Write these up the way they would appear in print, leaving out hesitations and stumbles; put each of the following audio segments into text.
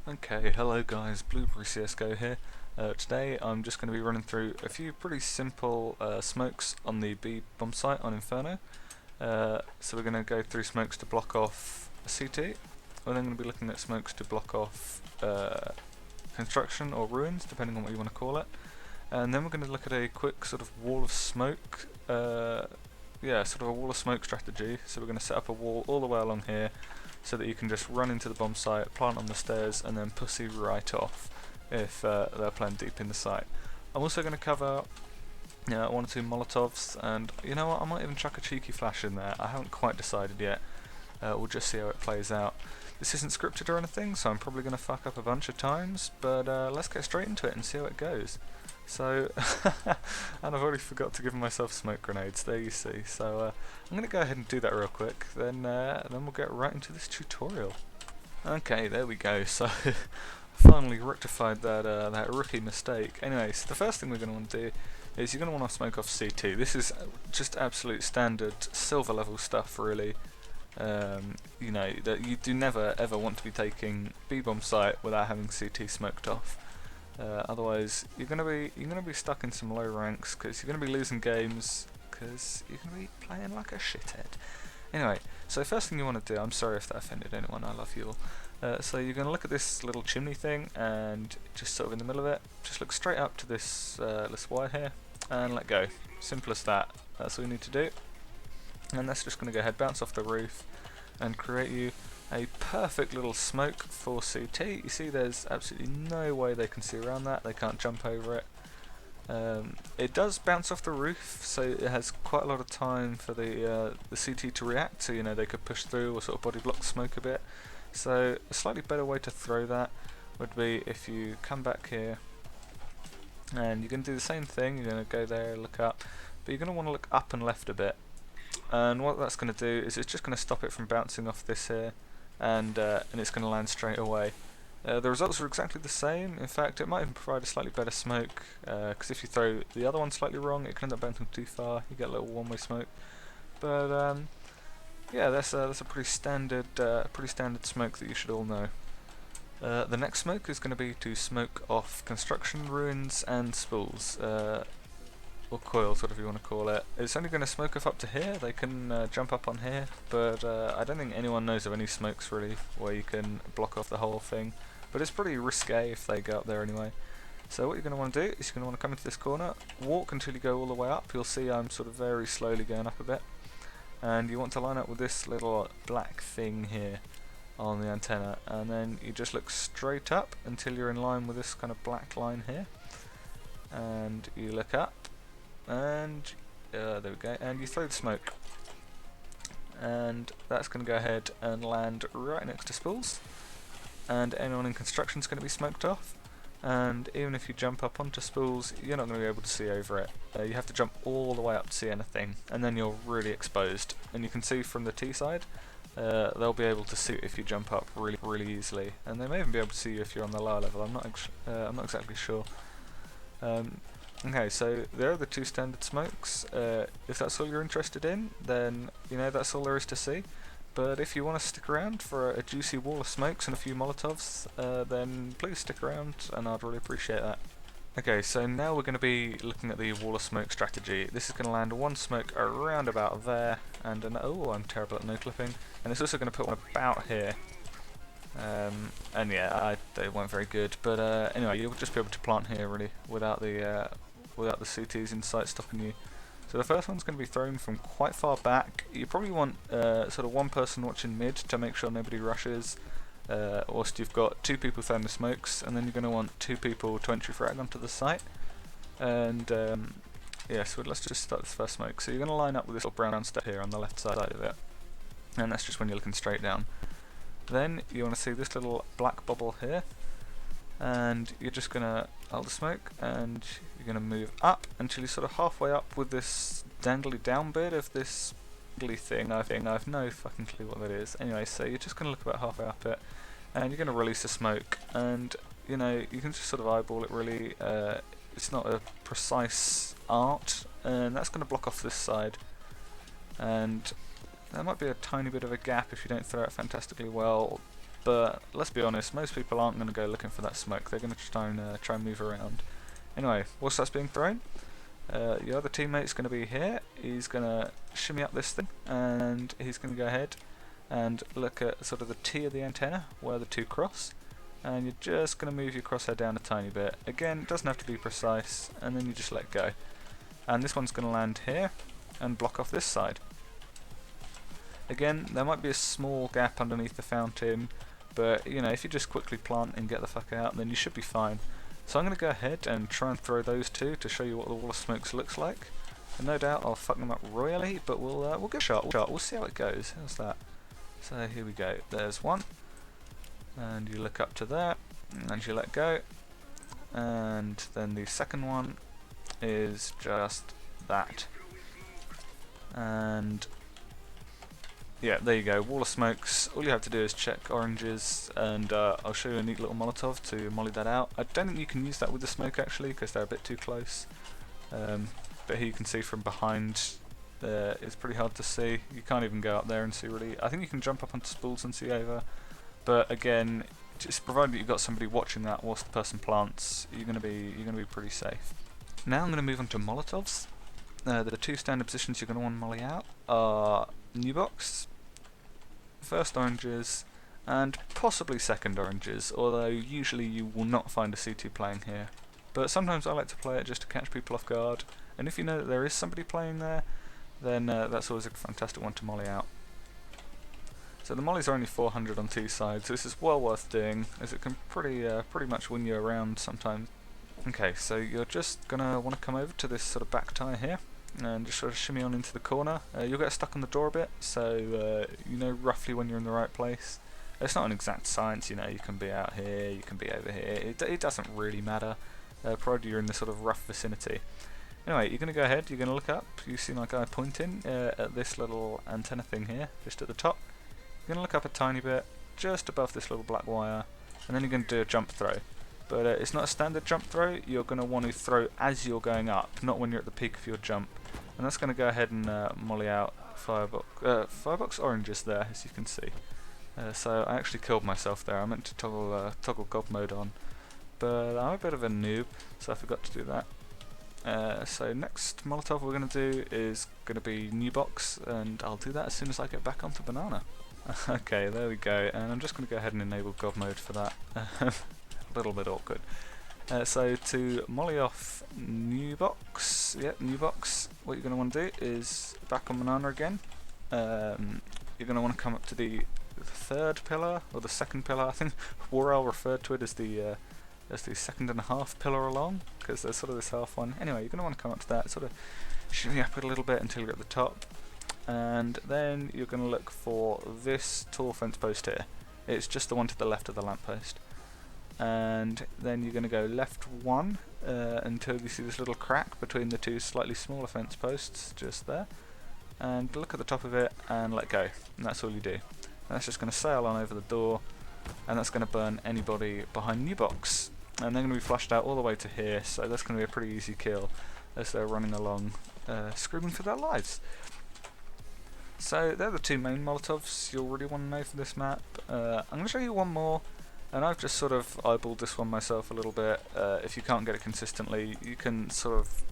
Okay, hello guys, Blueberry CSGO here. Today I'm just going to be running through a few pretty simple smokes on the B bomb site on Inferno. So we're going to go through smokes to block off a CT. We're then going to be looking at smokes to block off construction or ruins, depending on what you want to call it. And then we're going to look at a quick sort of wall of smoke, sort of a wall of smoke strategy. So we're going to set up a wall all the way along here, so that you can just run into the bomb site, plant on the stairs, and then pussy right off if they're playing deep in the site. I'm also going to cover one or two Molotovs, and you know what, I might even chuck a cheeky flash in there. I haven't quite decided yet. We'll just see how it plays out. This isn't scripted or anything, so I'm probably going to fuck up a bunch of times, but let's get straight into it and see how it goes. So, and I've already forgot to give myself smoke grenades, there you see. So I'm going to go ahead and do that real quick, then we'll get right into this tutorial. Okay, there we go, so finally rectified that rookie mistake. Anyway, so the first thing we're going to want to do is you're going to want to smoke off CT. This is just absolute standard silver level stuff really. You know, that you do never ever want to be taking B-bomb site without having CT smoked off. Otherwise, you're gonna be stuck in some low ranks because you're gonna be losing games because you're gonna be playing like a shithead. Anyway, so first thing you want to do, I'm sorry if that offended anyone, I love you all. So you're gonna look at this little chimney thing and just sort of in the middle of it, just look straight up to this wire here and let go. Simple as that. That's all you need to do. And that's just gonna go ahead, bounce off the roof, and create you a perfect little smoke for CT. You see there's absolutely no way they can see around that, they can't jump over it. It does bounce off the roof, so it has quite a lot of time for the CT to react, so you know they could push through or sort of body block smoke a bit. So a slightly better way to throw that would be if you come back here and you're going to do the same thing, you're going to go there, look up, but you're going to want to look up and left a bit. And what that's going to do is it's just going to stop it from bouncing off this here, and it's going to land straight away. The results are exactly the same. In fact, it might even provide a slightly better smoke, because if you throw the other one slightly wrong, it can end up bouncing too far. You get a little one-way smoke. But yeah, that's a pretty standard smoke that you should all know. The next smoke is going to be to smoke off construction ruins and spools. Or coils, whatever you want to call it. It's only going to smoke off up to here. They can jump up on here, but I don't think anyone knows of any smokes really where you can block off the whole thing. But it's pretty risque if they go up there anyway. So what you're going to want to do is you're going to want to come into this corner, walk until you go all the way up. You'll see I'm sort of very slowly going up a bit, and you want to line up with this little black thing here on the antenna, and then you just look straight up until you're in line with this kind of black line here, and you look up. And there we go, and you throw the smoke, and that's going to go ahead and land right next to spools, and anyone in construction is going to be smoked off. And even if you jump up onto spools, you're not going to be able to see over it. You have to jump all the way up to see anything, and then you're really exposed. And you can see from the T side, they'll be able to see it if you jump up really easily, and they may even be able to see you if you're on the lower level. I'm not exactly sure. Okay, so there are the two standard smokes. If that's all you're interested in, then you know that's all there is to see. But if you want to stick around for a juicy wall of smokes and a few Molotovs, then please stick around, and I'd really appreciate that. Okay, so now we're going to be looking at the wall of smoke strategy. This is going to land one smoke around about there, and oh, I'm terrible at no clipping. And it's also going to put one about here. And yeah, they weren't very good, but anyway, you'll just be able to plant here really without the CTs in sight stopping you. So the first one's going to be thrown from quite far back. You probably want sort of one person watching mid to make sure nobody rushes, whilst you've got two people throwing the smokes, and then you're going to want two people to entry frag onto the site. And yeah, so let's just start this first smoke. So you're going to line up with this little brown step here on the left side of it, and that's just when you're looking straight down. Then you want to see this little black bubble here, and you're just going to hold the smoke, and you're going to move up until you're sort of halfway up with this dangly down bit of this dangly thing. I have no fucking clue what that is. Anyway, so you're just going to look about halfway up it, and you're going to release the smoke, and you know, you can just sort of eyeball it really. It's not a precise art, and that's going to block off this side, and there might be a tiny bit of a gap if you don't throw it fantastically well, but let's be honest, most people aren't going to go looking for that smoke. They're going to try and move around. Anyway, whilst that's being thrown, your other teammate's going to be here. He's going to shimmy up this thing, and he's going to go ahead and look at sort of the T of the antenna where the two cross, and you're just going to move your crosshair down a tiny bit. Again, it doesn't have to be precise, and then you just let go. And this one's going to land here and block off this side. Again, there might be a small gap underneath the fountain, but you know, if you just quickly plant and get the fuck out, then you should be fine. So I'm going to go ahead and try and throw those two to show you what the wall of smokes looks like. And no doubt I'll fuck them up royally, but we'll give it a shot. We'll see how it goes. How's that? So here we go. There's one, and you look up to there, and you let go, and then the second one is just that. And yeah, there you go, wall of smokes. All you have to do is check oranges, and I'll show you a neat little Molotov to molly that out. I don't think you can use that with the smoke actually, because they're a bit too close. But here you can see from behind, it's pretty hard to see. You can't even go up there and see really. I think you can jump up onto spools and see over, but again, just provided that you've got somebody watching that whilst the person plants, you're gonna be pretty safe. Now I'm going to move on to Molotovs. The two standard positions you're going to want to molly out are new box, first oranges, and possibly second oranges, although usually you will not find a C2 playing here. But sometimes I like to play it just to catch people off guard, and if you know that there is somebody playing there, then that's always a fantastic one to molly out. So the mollies are only 400 on two sides, so this is well worth doing, as it can pretty much win you around sometimes. Okay, so you're just going to want to come over to this sort of back tire here, and just sort of shimmy on into the corner. You'll get stuck on the door a bit, so you know roughly when you're in the right place. It's not an exact science, you know, you can be out here, you can be over here, it doesn't really matter, provided you're in this sort of rough vicinity. Anyway, you're going to go ahead, you're going to look up, you see my guy pointing at this little antenna thing here, just at the top. You're going to look up a tiny bit, just above this little black wire, and then you're going to do a jump throw. But it's not a standard jump throw, you're going to want to throw as you're going up, not when you're at the peak of your jump. And that's going to go ahead and molly out firebox oranges there, as you can see. So I actually killed myself there, I meant to toggle God mode on. But I'm a bit of a noob, so I forgot to do that. So next Molotov we're going to do is going to be new box, and I'll do that as soon as I get back onto banana. Okay, there we go, and I'm just going to go ahead and enable God mode for that. A little bit awkward. So to molly off new box, new box, what you're going to want to do is back on banana again. You're going to want to come up to the third pillar, or the second pillar. I think Warrell referred to it as the second and a half pillar along, because there's sort of this half one. Anyway, you're going to want to come up to that, sort of shimmy up it a little bit until you're at the top, and then you're going to look for this tall fence post here. It's just the one to the left of the lamppost. And then you're going to go left one until you see this little crack between the two slightly smaller fence posts just there, and look at the top of it and let go, and that's all you do. And that's just going to sail on over the door, and that's going to burn anybody behind new box, and they're going to be flushed out all the way to here, so that's going to be a pretty easy kill as they're running along screaming for their lives. So they're the two main Molotovs you'll really want to know for this map. I'm going to show you one more. And I've just sort of eyeballed this one myself a little bit. If you can't get it consistently, you can sort of,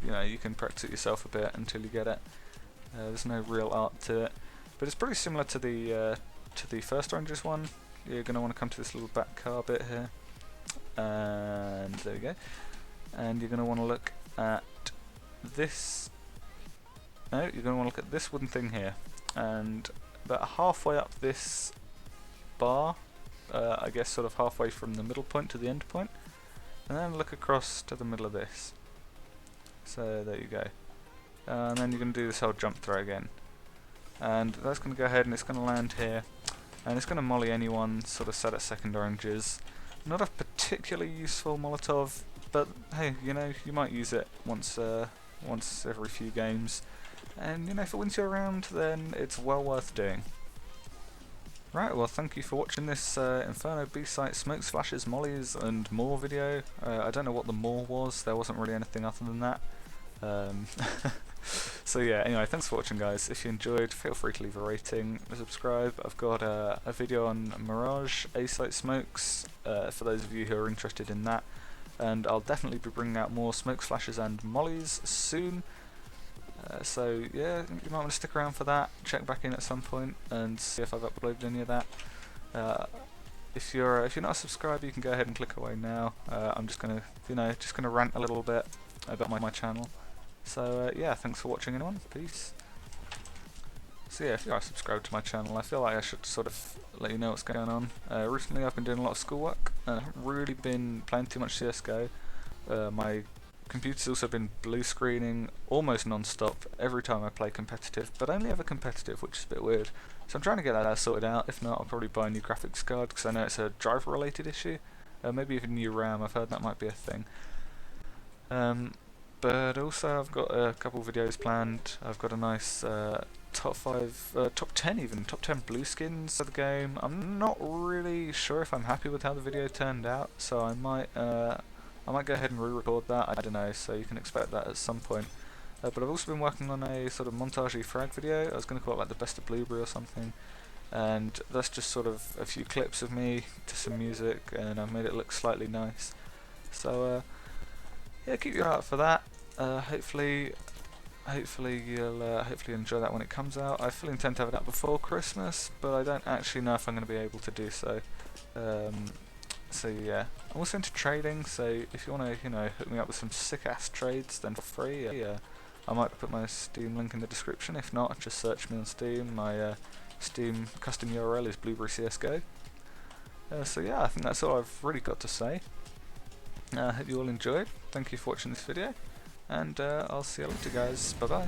you know, you can practice it yourself a bit until you get it. There's no real art to it, but it's pretty similar to the first oranges one. You're going to want to come to this little back car bit here, and there we go. And you're going to want to look at this. No, you're going to want to look at this wooden thing here, and about halfway up this bar. I guess sort of halfway from the middle point to the end point, and then look across to the middle of this. So there you go. And then you're going to do this whole jump throw again. And that's going to go ahead and it's going to land here, and it's going to molly anyone sort of set at second oranges. Not a particularly useful Molotov, but hey, you know, you might use it once every few games. And you know, if it wins you around, then it's well worth doing. Right, well thank you for watching this Inferno B-site smokes, flashes, mollies and more video. I don't know what the more was, there wasn't really anything other than that. So yeah, anyway, thanks for watching guys. If you enjoyed, feel free to leave a rating, subscribe. I've got a video on Mirage A-site smokes, for those of you who are interested in that. And I'll definitely be bringing out more smokes, flashes and mollies soon. So yeah, you might want to stick around for that, check back in at some point and see if I've uploaded any of that. If you're not a subscriber, you can go ahead and click away now. I'm just gonna rant a little bit about my channel. So yeah, thanks for watching everyone, peace. So yeah, if you are subscribed to my channel, I feel like I should sort of let you know what's going on. Recently I've been doing a lot of schoolwork and I haven't really been playing too much CSGO. My computer's also been blue screening almost non-stop every time I play competitive, but only ever competitive, which is a bit weird. So I'm trying to get that sorted out. If not, I'll probably buy a new graphics card because I know it's a driver related issue. Maybe even new RAM, I've heard that might be a thing. But also I've got a couple videos planned. I've got a nice top 10 blue skins of the game. I'm not really sure if I'm happy with how the video turned out, so I might go ahead and re-record that, I don't know, so you can expect that at some point. But I've also been working on a sort of montagey frag video. I was going to call it like the best of Blueberry or something, and that's just sort of a few clips of me to some music, and I've made it look slightly nice. So yeah, keep your eye out for that. Hopefully you'll enjoy that when it comes out. I fully intend to have it out before Christmas, but I don't actually know if I'm going to be able to do so. So yeah, I'm also into trading, so if you want to, hook me up with some sick-ass trades, then feel free. I might put my Steam link in the description. If not, just search me on Steam. My Steam custom URL is Blueberry CSGO. So yeah, I think that's all I've really got to say. I hope you all enjoyed. Thank you for watching this video, and I'll see you later, guys. Bye bye.